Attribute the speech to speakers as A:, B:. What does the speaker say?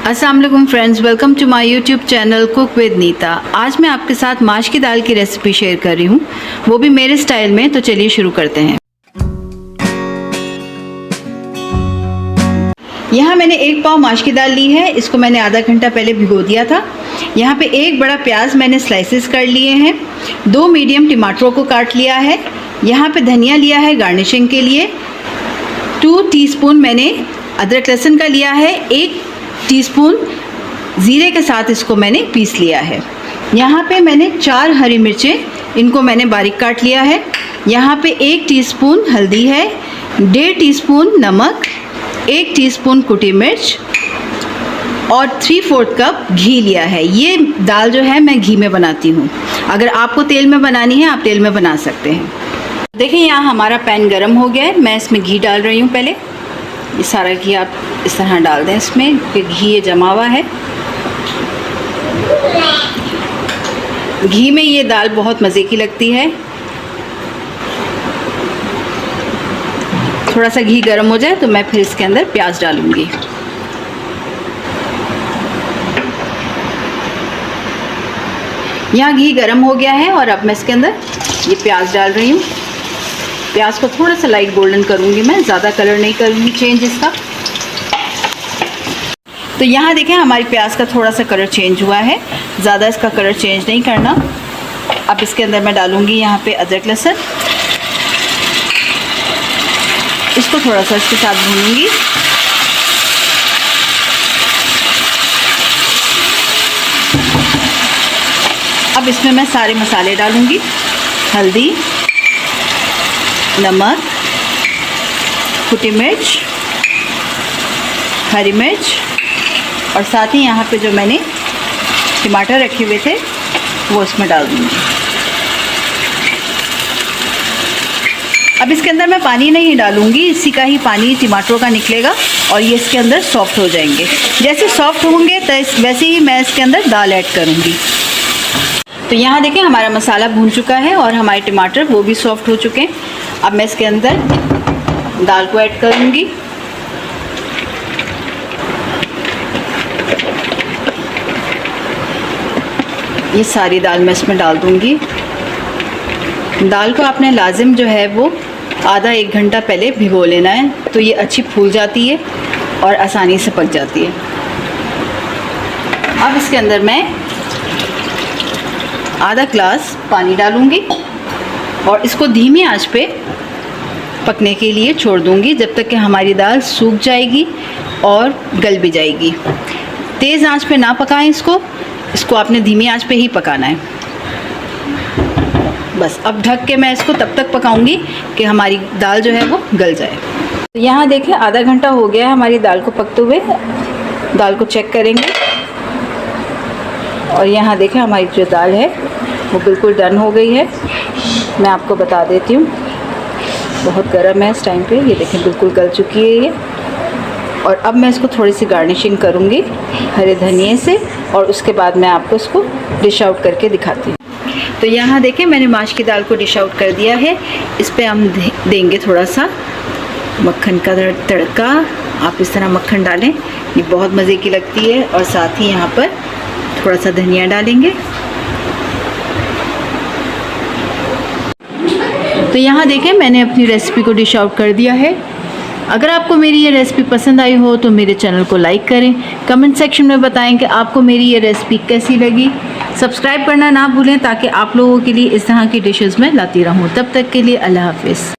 A: अस्सलाम वालेकुम friends, welcome to my YouTube channel Cook with Neeta. आज मैं आपके साथ माश की दाल की रेसिपी शेयर कर रही हूँ, वो भी मेरे स्टाइल में। तो चलिए शुरू करते हैं। यहाँ मैंने 1 पाव माश की दाल ली है। इसको मैंने आधा घंटा पहले भिगो दिया था। यहाँ पे 1 बड़ा प्याज मैंने स्लाइसेस कर लिए हैं। 2 मीडियम टमाटरों को काट लिया है। यहाँ पे धनिया लिया है गार्निशिंग के लिए। 2 टीस्पून मैंने अदरक लहसुन का लिया है। 1 टीस्पून ज़ीरे के साथ इसको मैंने पीस लिया है। यहाँ पे मैंने 4 हरी मिर्चें, इनको मैंने बारीक काट लिया है। यहाँ पे 1 टीस्पून हल्दी है, 1.5 टीस्पून नमक, 1 टीस्पून कुटी मिर्च और 3/4 कप घी लिया है। ये दाल जो है मैं घी में बनाती हूँ। अगर आपको तेल में बनानी है आप तेल में बना सकते हैं। देखिए यहाँ हमारा पैन गरम हो गया है। मैं इसमें घी डाल रही हूँ। पहले ये सारा घी आप इस तरह डाल दें इसमें, क्योंकि घी ये जमा हुआ है। घी में ये दाल बहुत मज़े की लगती है। थोड़ा सा घी गर्म हो जाए तो मैं फिर इसके अंदर प्याज डालूंगी। यहाँ घी गर्म हो गया है और अब मैं इसके अंदर ये प्याज डाल रही हूँ। प्याज को थोड़ा सा लाइट गोल्डन करूँगी मैं, ज़्यादा कलर नहीं करूँगी चेंज इसका। तो यहाँ देखें हमारी प्याज का थोड़ा सा कलर चेंज हुआ है, ज़्यादा इसका कलर चेंज नहीं करना। अब इसके अंदर मैं डालूँगी यहाँ पे अदरक लहसुन। इसको थोड़ा सा इसके साथ भूनूंगी। अब इसमें मैं सारे मसाले डालूँगी, हल्दी, नमक, कुटी मिर्च, हरी मिर्च और साथ ही यहाँ पे जो मैंने टमाटर रखे हुए थे वो इसमें डाल दूँगी। अब इसके अंदर मैं पानी नहीं डालूँगी, इसी का ही पानी टमाटरों का निकलेगा और ये इसके अंदर सॉफ्ट हो जाएंगे। जैसे सॉफ्ट होंगे तो वैसे ही मैं इसके अंदर दाल ऐड करूँगी। तो यहाँ देखें हमारा मसाला भून चुका है और हमारे टमाटर वो भी सॉफ्ट हो चुके हैं। अब मैं इसके अंदर दाल को ऐड करूँगी। ये सारी दाल मैं इसमें डाल दूँगी। दाल को आपने लाजिम जो है वो आधा 1 घंटा पहले भिगो लेना है, तो ये अच्छी फूल जाती है और आसानी से पक जाती है। अब इसके अंदर मैं आधा ग्लास पानी डालूँगी और इसको धीमी आंच पे पकने के लिए छोड़ दूँगी जब तक कि हमारी दाल सूख जाएगी और गल भी जाएगी। तेज़ आंच पे ना पकाएं इसको आपने धीमी आंच पे ही पकाना है। बस अब ढक के मैं इसको तब तक पकाऊंगी कि हमारी दाल जो है वो गल जाए। तो यहाँ देखिए आधा घंटा हो गया है हमारी दाल को पकते हुए। दाल को चेक करेंगे और यहाँ देखें हमारी जो दाल है वो बिल्कुल डन हो गई है। मैं आपको बता देती हूँ, बहुत गर्म है इस टाइम पे। ये देखें बिल्कुल गल चुकी है ये। और अब मैं इसको थोड़ी सी गार्निशिंग करूँगी हरे धनिए से और उसके बाद मैं आपको इसको डिश आउट करके दिखाती हूँ। तो यहाँ देखें मैंने माश की दाल को डिश आउट कर दिया है। इस पर हम देंगे थोड़ा सा मक्खन का तड़का। आप इस तरह मक्खन डालें, ये बहुत मज़े की लगती है। और साथ ही यहाँ पर थोड़ा सा धनिया डालेंगे। तो यहाँ देखें मैंने अपनी रेसिपी को डिश आउट कर दिया है। अगर आपको मेरी ये रेसिपी पसंद आई हो तो मेरे चैनल को लाइक करें, कमेंट सेक्शन में बताएं कि आपको मेरी ये रेसिपी कैसी लगी। सब्सक्राइब करना ना भूलें ताकि आप लोगों के लिए इस तरह की डिशेस मैं लाती रहूं। तब तक के लिए अल्लाह हाफिज़।